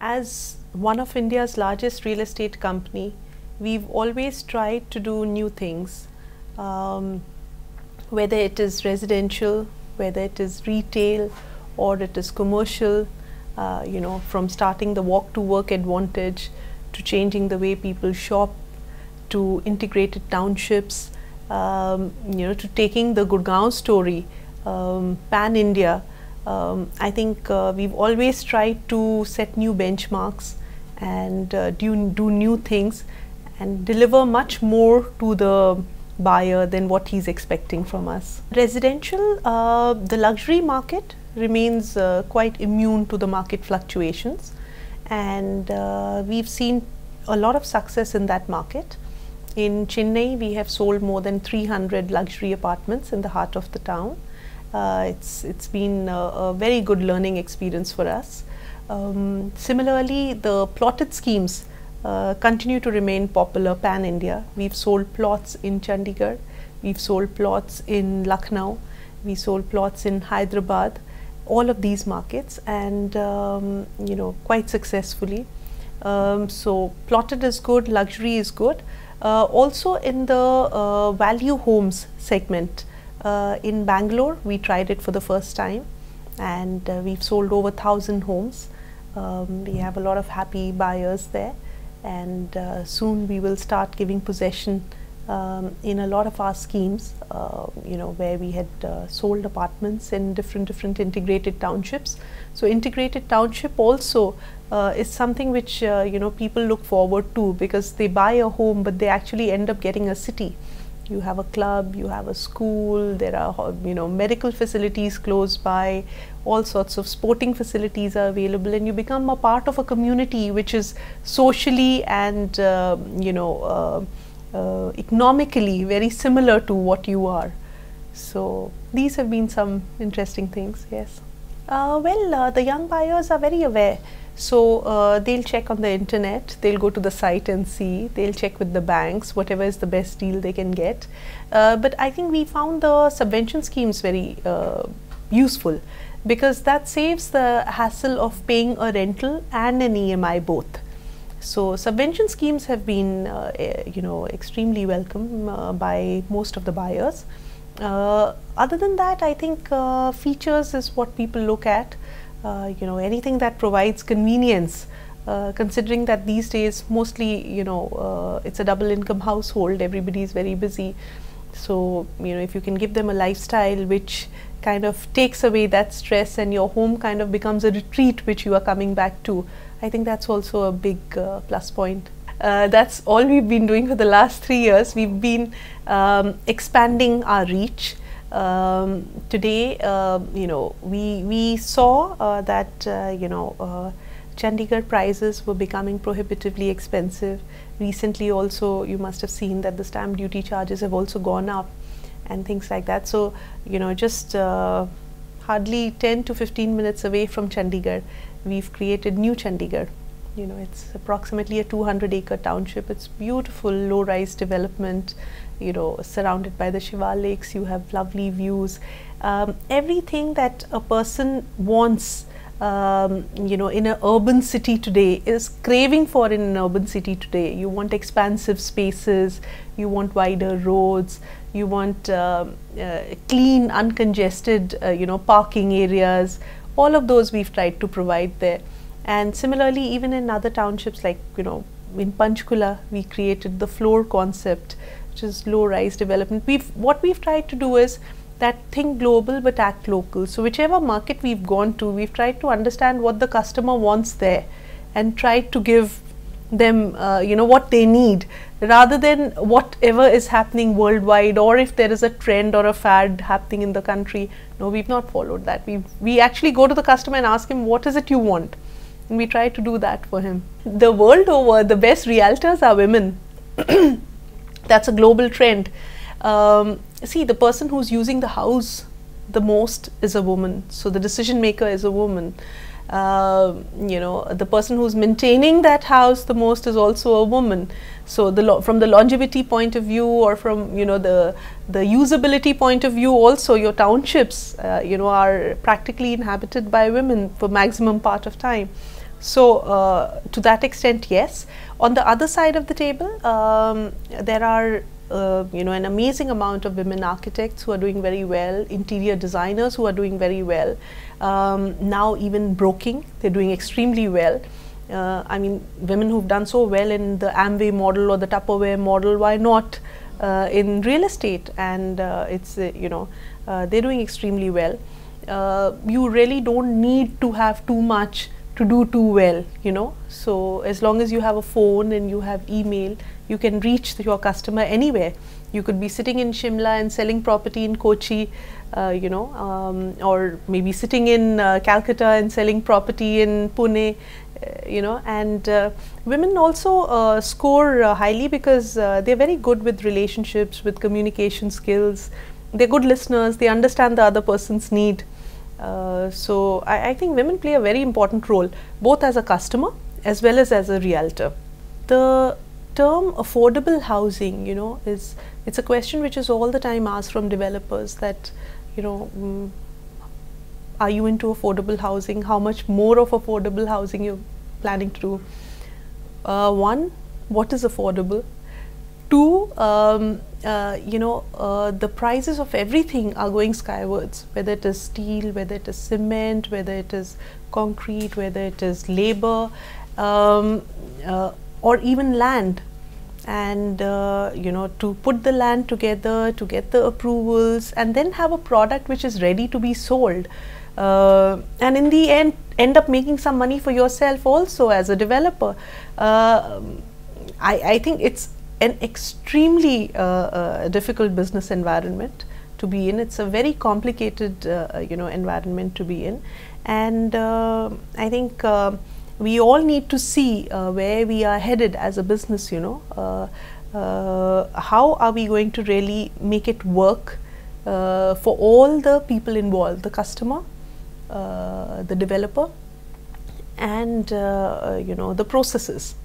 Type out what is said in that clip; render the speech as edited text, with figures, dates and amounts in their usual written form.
As one of India's largest real estate company, we've always tried to do new things, um, whether it is residential, whether it is retail, or it is commercial. From starting the walk to work advantage to changing the way people shop, to integrated townships, to taking the Gurgaon story pan India. I think we've always tried to set new benchmarks and do new things and deliver much more to the buyer than what he's expecting from us. Residential, the luxury market remains quite immune to the market fluctuations, and we've seen a lot of success in that market. In Chennai, we have sold more than 300 luxury apartments in the heart of the town. It's been a very good learning experience for us. Similarly, the plotted schemes continue to remain popular pan India. We've sold plots in Chandigarh, we've sold plots in Lucknow, we sold plots in Hyderabad, all of these markets, and quite successfully. So plotted is good, luxury is good. Also in the value homes segment, in Bangalore we tried it for the first time, and we've sold over 1,000 homes. We have a lot of happy buyers there, and soon we will start giving possession in a lot of our schemes, where we had sold apartments in different integrated townships. So integrated township also is something which people look forward to, because they buy a home but they actually end up getting a city. You have a club, you have a school, there are medical facilities close by, all sorts of sporting facilities are available, and you become a part of a community which is socially and economically very similar to what you are. So these have been some interesting things. Yes. The young buyers are very aware. So they'll check on the internet, they'll go to the site and see, they'll check with the banks, whatever is the best deal they can get. But I think we found the subvention schemes very useful, because that saves the hassle of paying a rental and an EMI both. So subvention schemes have been extremely welcome by most of the buyers. Other than that, I think features is what people look at. Anything that provides convenience, considering that these days mostly it's a double income household, everybody is very busy. So if you can give them a lifestyle which kind of takes away that stress, and your home kind of becomes a retreat which you are coming back to, I think that's also a big plus point. That's all we've been doing for the last 3 years. We've been expanding our reach. Today, we saw that Chandigarh prices were becoming prohibitively expensive. Recently also, you must have seen that the stamp duty charges have also gone up and things like that. So, just hardly 10 to 15 minutes away from Chandigarh, we've created New Chandigarh. It's approximately a 200-acre township. It's beautiful low-rise development, surrounded by the Shiva lakes. You have lovely views. Everything that a person wants, in an urban city today, is craving for in an urban city today. You want expansive spaces, you want wider roads, you want clean, uncongested, parking areas. All of those we've tried to provide there. And similarly, even in other townships, like in Panchkula, we created the floor concept, which is low-rise development. What we've tried to do is that think global but act local. So whichever market we've gone to, we've tried to understand what the customer wants there, and tried to give them what they need, rather than whatever is happening worldwide, or if there is a trend or a fad happening in the country. No, we've not followed that. We actually go to the customer and ask him, what is it you want? And we try to do that for him. The world over, the best realtors are women. That's a global trend. See, the person who's using the house the most is a woman. So the decision maker is a woman. The person who's maintaining that house the most is also a woman. So from the longevity point of view, or from the usability point of view, also your townships are practically inhabited by women for maximum part of time. So to that extent, yes. On the other side of the table, there are an amazing amount of women architects who are doing very well, interior designers who are doing very well. Now even broking, they're doing extremely well. I mean, women who've done so well in the Amway model or the Tupperware model, why not in real estate? And it's they're doing extremely well. You really don't need to have too much to do too well, so as long as you have a phone and you have email, you can reach your customer anywhere. You could be sitting in Shimla and selling property in Kochi, or maybe sitting in Calcutta and selling property in Pune, and women also score highly because they're very good with relationships, with communication skills. They're good listeners, they understand the other person's need. So I think women play a very important role, both as a customer as well as a realtor. The term affordable housing, it's a question which is all the time asked from developers that, are you into affordable housing? How much more of affordable housing you're planning to do? One, what is affordable? Two, the prices of everything are going skywards, whether it is steel, whether it is cement, whether it is concrete, whether it is labor, or even land. And to put the land together, to get the approvals, and then have a product which is ready to be sold, and in the end up making some money for yourself also as a developer. I think it's an extremely difficult business environment to be in. It's a very complicated environment to be in, and I think we all need to see where we are headed as a business. How are we going to really make it work for all the people involved, the customer, the developer, and the processes.